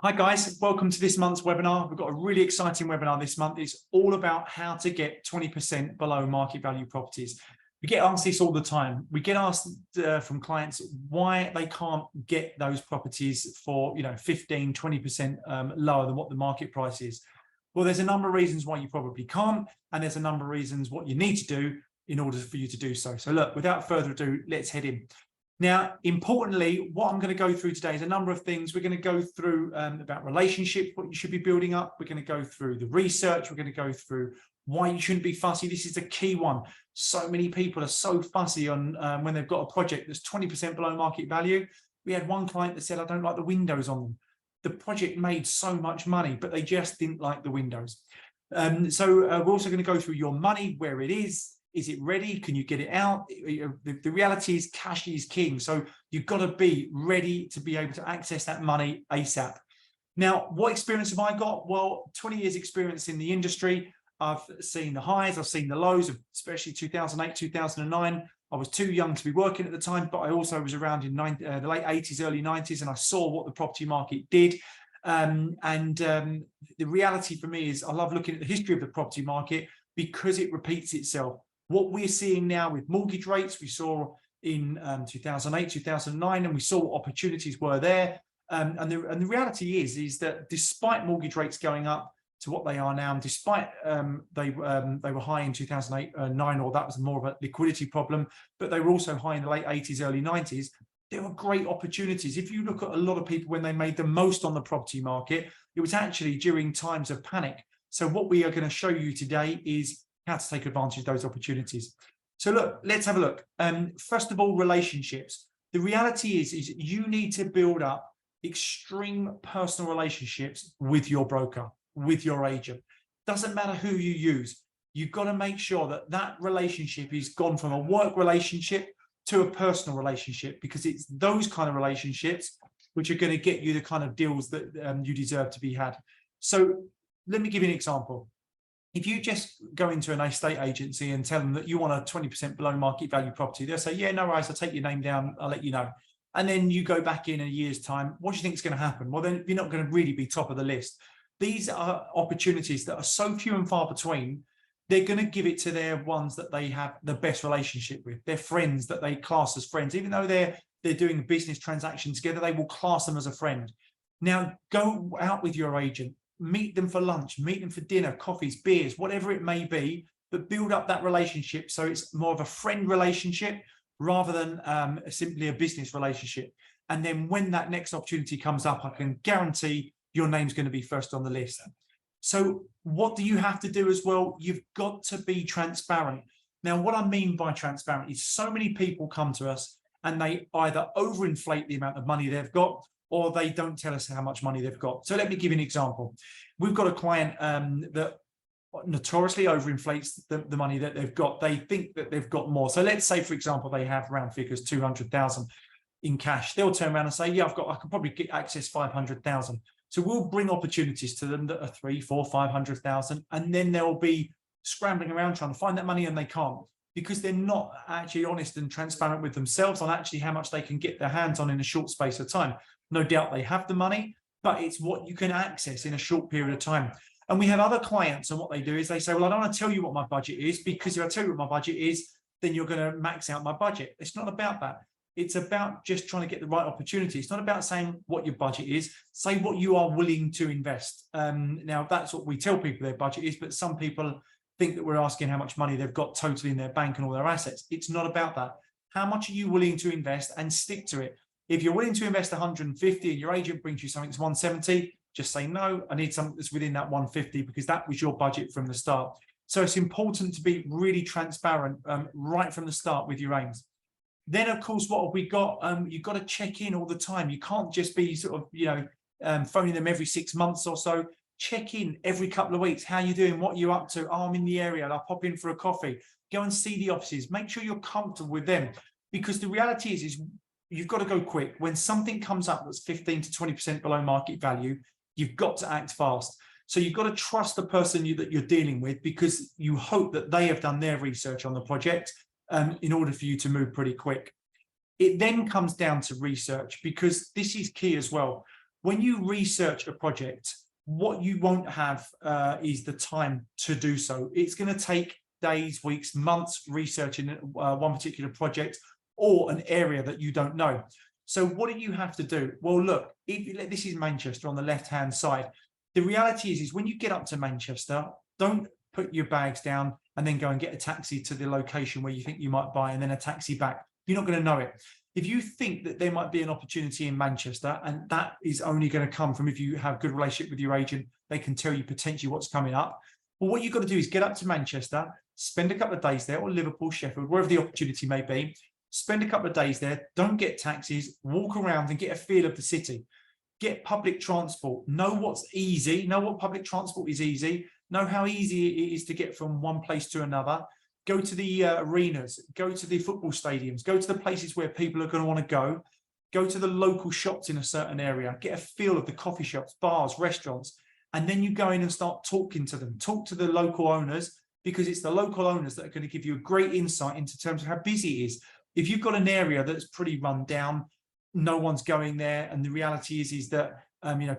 Hi guys, welcome to this month's webinar. We've got a really exciting webinar this month. It's all about how to get 20% below market value properties. We get asked this all the time. We get asked from clients why they can't get those properties for 15, 20% lower than what the market price is. Well, there's a number of reasons why you probably can't, and there's a number of reasons what you need to do in order for you to do so. So look, without further ado, let's head in. Now, importantly, what I'm going to go through today is a number of things. We're going to go through about relationships, what you should be building up. We're going to go through the research. We're going to go through why you shouldn't be fussy. This is a key one. So many people are so fussy on when they've got a project that's 20% below market value. We had one client that said, I don't like the windows on them. The project made so much money, but they just didn't like the windows. We're also going to go through your money, where it is. Is it ready? Can you get it out? The reality is cash is king. So you've got to be ready to be able to access that money ASAP. Now, what experience have I got? Well, 20 years experience in the industry. I've seen the highs, I've seen the lows, especially 2008, 2009. I was too young to be working at the time, but I also was around in the late 80s, early 90s, and I saw what the property market did. The reality for me is I love looking at the history of the property market because it repeats itself. What we're seeing now with mortgage rates, we saw in 2008, 2009, and we saw what opportunities were there. And the reality is that despite mortgage rates going up to what they are now, and despite they were high in 2008, 9, or that was more of a liquidity problem, but they were also high in the late 80s, early 90s. There were great opportunities. If you look at a lot of people when they made the most on the property market, it was actually during times of panic. So what we are going to show you today is how to take advantage of those opportunities. So look, let's have a look. First of all, relationships. The reality is you need to build up extreme personal relationships with your broker, with your agent. Doesn't matter who you use. You've got to make sure that that relationship is gone from a work relationship to a personal relationship, because it's those kind of relationships which are going to get you the kind of deals that you deserve to be had. So let me give you an example. If you just go into an estate agency and tell them that you want a 20% below market value property, they'll say, yeah, no worries, I'll take your name down, I'll let you know. And then you go back in a year's time, what do you think is going to happen? Well, then you're not going to really be top of the list. These are opportunities that are so few and far between. They're going to give it to their ones that they have the best relationship with, their friends that they class as friends. Even though they're doing a business transaction together, they will class them as a friend. Now, go out with your agent. Meet them for lunch, meet them for dinner, coffees, beers, whatever it may be, but build up that relationship so it's more of a friend relationship rather than simply a business relationship. And then when that next opportunity comes up, I can guarantee your name's going to be first on the list. So what do you have to do as well? You've got to be transparent. Now, what I mean by transparent is so many people come to us and they either overinflate the amount of money they've got, or they don't tell us how much money they've got. So let me give you an example. We've got a client that notoriously overinflates the money that they've got. They think that they've got more. So let's say, for example, they have round figures 200,000 in cash. They'll turn around and say, yeah, I can probably get access 500,000. So we'll bring opportunities to them that are 3, 4, 500,000, and then they'll be scrambling around trying to find that money, and they can't, because they're not actually honest and transparent with themselves on actually how much they can get their hands on in a short space of time. No doubt they have the money, but it's what you can access in a short period of time. And we have other clients, and what they do is they say, well, I don't want to tell you what my budget is, because if I tell you what my budget is, then you're going to max out my budget. It's not about that. It's about just trying to get the right opportunity. It's not about saying what your budget is. Say what you are willing to invest. Now, that's what we tell people their budget is, but some people think that we're asking how much money they've got totally in their bank and all their assets. It's not about that. How much are you willing to invest, and stick to it? If you're willing to invest 150 and your agent brings you something that's 170, just say, no, I need something that's within that 150, because that was your budget from the start. So it's important to be really transparent right from the start with your aims. Then, of course, what have we got? You've got to check in all the time. You can't just be sort of, phoning them every 6 months or so. Check in every couple of weeks. How are you doing? What are you up to? Oh, I'm in the area. I'll pop in for a coffee. Go and see the offices. Make sure you're comfortable with them, because the reality is you've got to go quick. When something comes up that's 15 to 20% below market value, you've got to act fast. So you've got to trust the person that you're dealing with, because you hope that they have done their research on the project in order for you to move pretty quick. It then comes down to research, because this is key as well. when you research a project, what you won't have is the time to do so. It's going to take days, weeks, months researching one particular project or an area that you don't know. So what do you have to do? Well, look, this is Manchester on the left-hand side. The reality is when you get up to Manchester, don't put your bags down and then go and get a taxi to the location where you think you might buy and then a taxi back. You're not going to know it. If you think that there might be an opportunity in Manchester, and that is only going to come from if you have a good relationship with your agent, they can tell you potentially what's coming up. Well, what you've got to do is get up to Manchester, spend a couple of days there, or Liverpool, Sheffield, wherever the opportunity may be. Spend a couple of days there, don't get taxis, walk around and get a feel of the city. Get public transport, know what's easy, know what public transport is easy, know how easy it is to get from one place to another. Go to the arenas, go to the football stadiums, go to the places where people are going to want to go to the local shops in a certain area, get a feel of the coffee shops, bars, restaurants, and then you go in and start talking to them. Talk to the local owners, because it's the local owners that are going to give you a great insight into terms of how busy it is. If you've got an area that's pretty run down, no one's going there, and the reality is that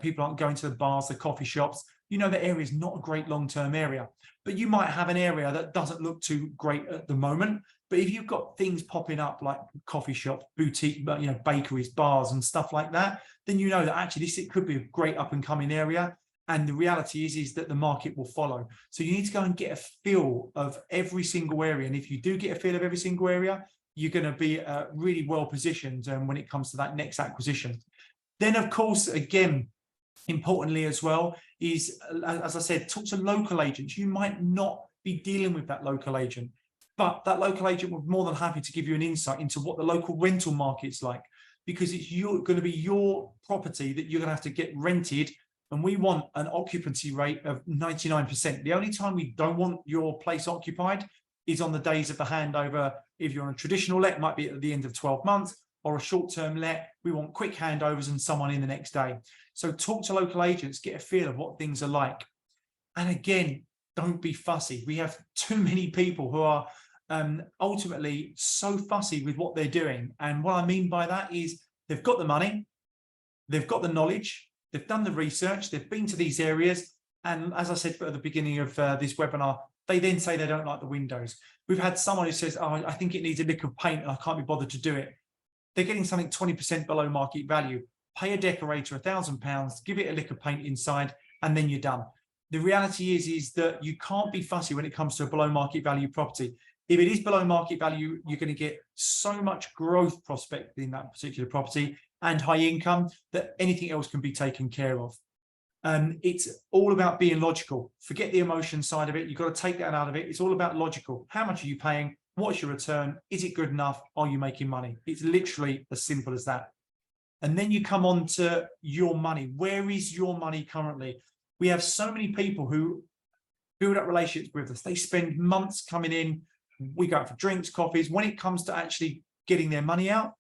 people aren't going to the bars, the coffee shops, the area is not a great long-term area. But you might have an area that doesn't look too great at the moment. But if you've got things popping up like coffee shops, boutique, bakeries, bars and stuff like that, then you know that actually it could be a great up-and-coming area. And the reality is that the market will follow. So you need to go and get a feel of every single area. And if you do get a feel of every single area, you're going to be really well positioned when it comes to that next acquisition. Then, of course, again, importantly as well, is, as I said, talk to local agents. You might not be dealing with that local agent, but that local agent will be more than happy to give you an insight into what the local rental market's like, because it's going to be your property that you're going to have to get rented. And we want an occupancy rate of 99%. The only time we don't want your place occupied is on the days of the handover. If you're on a traditional let, it might be at the end of 12 months, or a short-term let. We want quick handovers and someone in the next day. So talk to local agents, get a feel of what things are like. And again, don't be fussy. We have too many people who are ultimately so fussy with what they're doing. And what I mean by that is they've got the money, they've got the knowledge, they've done the research, they've been to these areas. And as I said at the beginning of this webinar, they then say they don't like the windows. We've had someone who says, oh, I think it needs a lick of paint and I can't be bothered to do it. They're getting something 20% below market value. Pay a decorator £1,000, give it a lick of paint inside, and then you're done. The reality is that you can't be fussy when it comes to a below market value property. If it is below market value, you're going to get so much growth prospect in that particular property and high income that anything else can be taken care of. It's all about being logical. Forget the emotion side of it. You've got to take that out of it. It's all about logical. How much are you paying? What's your return? Is it good enough? Are you making money? It's literally as simple as that. And then you come on to your money. Where is your money currently? We have so many people who build up relationships with us. They spend months coming in. We go out for drinks, coffees. When it comes to actually getting their money out,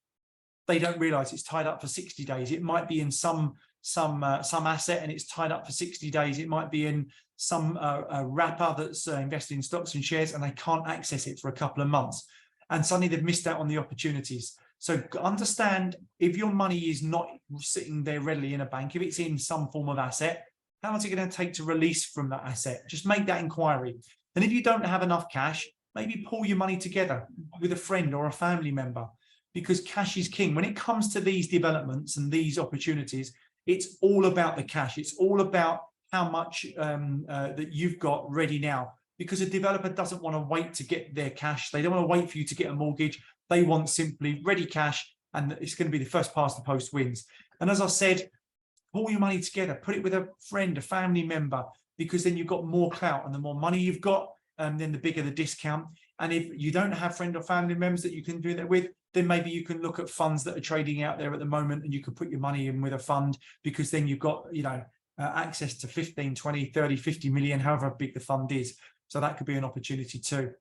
they don't realize it's tied up for 60 days. It might be in some asset and it's tied up for 60 days. It might be in some wrapper that's invested in stocks and shares, and they can't access it for a couple of months. And suddenly they've missed out on the opportunities. So understand, if your money is not sitting there readily in a bank, if it's in some form of asset, how long is it going to take to release from that asset? Just make that inquiry. And if you don't have enough cash, maybe pull your money together with a friend or a family member, because cash is king. When it comes to these developments and these opportunities, it's all about the cash. It's all about how much that you've got ready now, because a developer doesn't want to wait to get their cash. They don't want to wait for you to get a mortgage. They want simply ready cash, and it's going to be the first past the post wins. And as I said, pull your money together, put it with a friend, a family member, because then you've got more clout, and the more money you've got, then the bigger the discount. And if you don't have friend or family members that you can do that with, then maybe you can look at funds that are trading out there at the moment, and you can put your money in with a fund, because then you've got, access to 15, 20, 30, 50 million, however big the fund is. So that could be an opportunity too.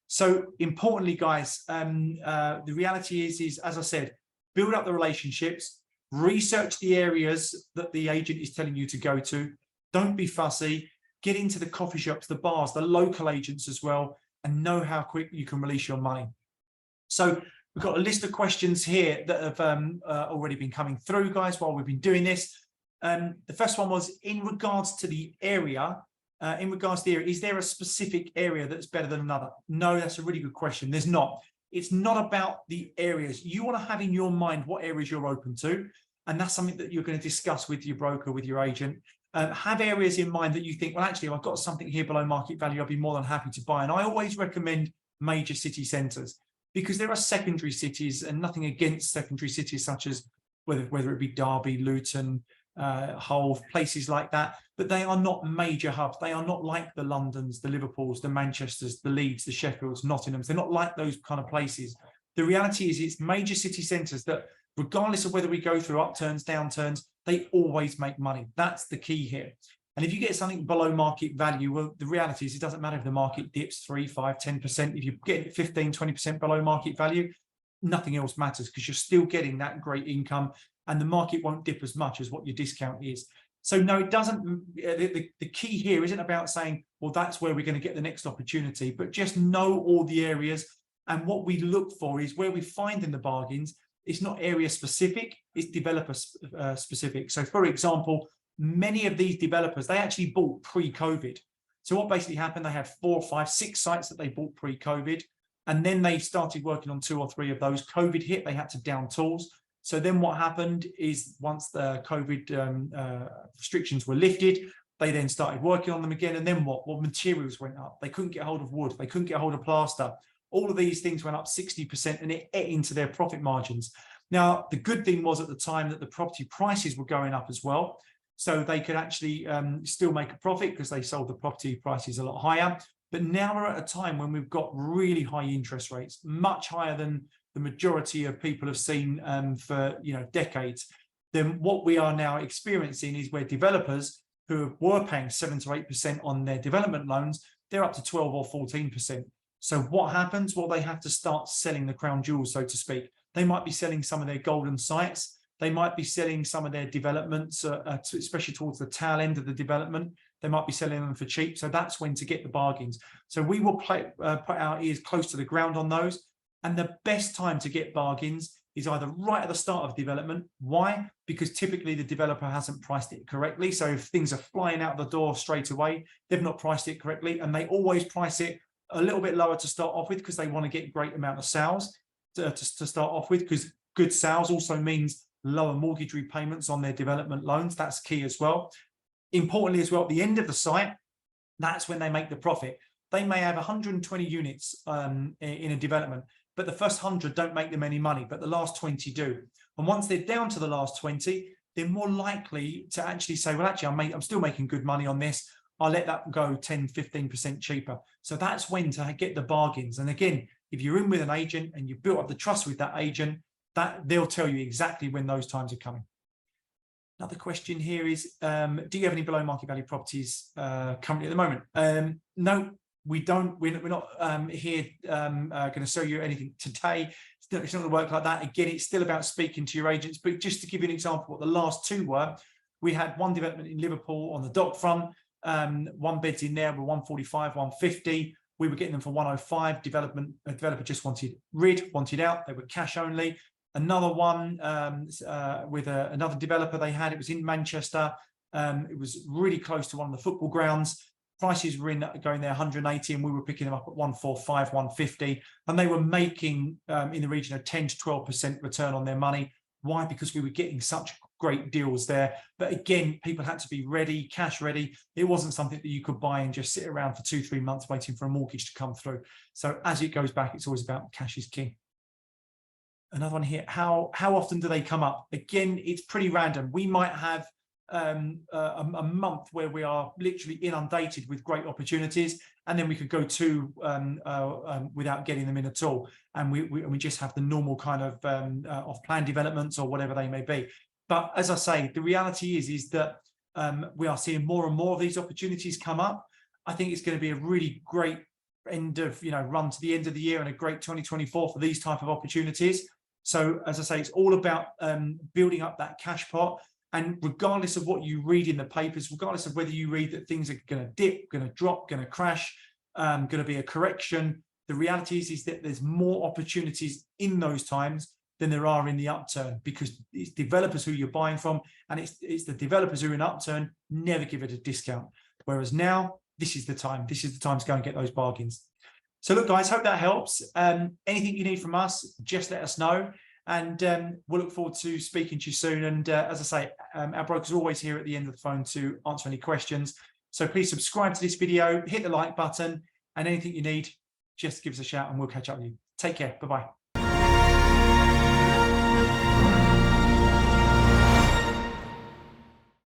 So importantly, guys, the reality is, as I said, build up the relationships, research the areas that the agent is telling you to go to. Don't be fussy. Get into the coffee shops, the bars, the local agents as well, and know how quick you can release your money. So we've got a list of questions here that have already been coming through, guys, while we've been doing this. The first one was in regards to the area. Is there a specific area that's better than another? No, that's a really good question. There's not. It's not about the areas. You want to have in your mind what areas you're open to, and that's something that you're going to discuss with your broker, with your agent. Have areas in mind that you think, well, actually, if I've got something here below market value, I'll be more than happy to buy. And I always recommend major city centres, because there are secondary cities, and nothing against secondary cities such as whether it be Derby, Luton, Hull, places like that, but they are not major hubs. They are not like the Londons, the Liverpools, the Manchesters, the Leeds, the Sheffields, Nottinghams. They're not like those kind of places. The reality is it's major city centres that, regardless of whether we go through upturns, downturns, they always make money. That's the key here. And if you get something below market value, well, the reality is it doesn't matter if the market dips 3, 5, 10%. If you get 15, 20% below market value, nothing else matters, because you're still getting that great income, and the market won't dip as much as what your discount is. So no, it doesn't. The key here isn't about saying, well, that's where we're going to get the next opportunity, but just know all the areas. And what we look for is where we find in the bargains. It's not area specific, it's developer specific. So for example, many of these developers, they actually bought pre-COVID. So what basically happened, they had 4, 5, 6 sites that they bought pre-COVID, and then they started working on 2 or 3 of those. COVID hit, they had to down tools. So then what happened is, once the COVID restrictions were lifted, they then started working on them again. And then what? Well, materials went up. They couldn't get hold of wood. They couldn't get hold of plaster. All of these things went up 60%, and it ate into their profit margins. Now, the good thing was at the time that the property prices were going up as well. So they could actually still make a profit because they sold the property prices a lot higher. But now we're at a time when we've got really high interest rates, much higher than the majority of people have seen for decades. Then what we are now experiencing is where developers who were paying 7 to 8% on their development loans, they're up to 12 or 14%. So what happens? Well, they have to start selling the crown jewels, so to speak. They might be selling some of their golden sites. They might be selling some of their developments, especially towards the tail end of the development. They might be selling them for cheap. So that's when to get the bargains. So we will put our ears close to the ground on those. And the best time to get bargains is either right at the start of development. Why? Because typically the developer hasn't priced it correctly. So if things are flying out the door straight away, they've not priced it correctly. And they always price it a little bit lower to start off with, because they want to get a great amount of sales to start off with, because good sales also means lower mortgage repayments on their development loans. That's key as well. Importantly as well, at the end of the site, that's when they make the profit. They may have 120 units in a development, but the first 100 don't make them any money, but the last 20 do. And once they're down to the last 20, they're more likely to actually say, well, actually, I'm still making good money on this. I'll let that go 10, 15% cheaper. So that's when to get the bargains. And again, if you're in with an agent and you built up the trust with that agent, that they'll tell you exactly when those times are coming. Another question here is, do you have any below market value properties currently at the moment? No, we don't. We're not here going to sell you anything today. It's not going to work like that. Again, it's still about speaking to your agents. But just to give you an example, what the last 2 were, we had one development in Liverpool on the dock front. 1 beds in there were 145, 150. We were getting them for 105. A developer just wanted out. They were cash only. Another one with another developer they had, it was in Manchester. It was really close to one of the football grounds. Prices were going there 180, and we were picking them up at 145, 150. And they were making in the region of 10 to 12% return on their money. Why? Because we were getting such great deals there. But again, people had to be ready, cash ready. It wasn't something that you could buy and just sit around for 2-3 months waiting for a mortgage to come through. So as it goes back, it's always about cash is king. Another one here, how often do they come up? Again, it's pretty random. We might have a month where we are literally inundated with great opportunities, and then we could go 2 without getting them in at all, and we just have the normal kind of off-plan developments or whatever they may be. But as I say, the reality is that we are seeing more and more of these opportunities come up. I think it's going to be a really great end of run to the end of the year, and a great 2024 for these type of opportunities. So as I say, it's all about building up that cash pot. And regardless of what you read in the papers, regardless of whether you read that things are going to dip, going to drop, going to crash, going to be a correction, the reality is that there's more opportunities in those times than there are in the upturn, because it's developers who you're buying from, and it's the developers who are in upturn never give it a discount. Whereas now, this is the time. This is the time to go and get those bargains. So look, guys, hope that helps. Anything you need from us, just let us know. And we'll look forward to speaking to you soon. And as I say, our brokers are always here at the end of the phone to answer any questions. So please subscribe to this video, hit the like button, and anything you need, just give us a shout and we'll catch up with you. Take care. Bye-bye.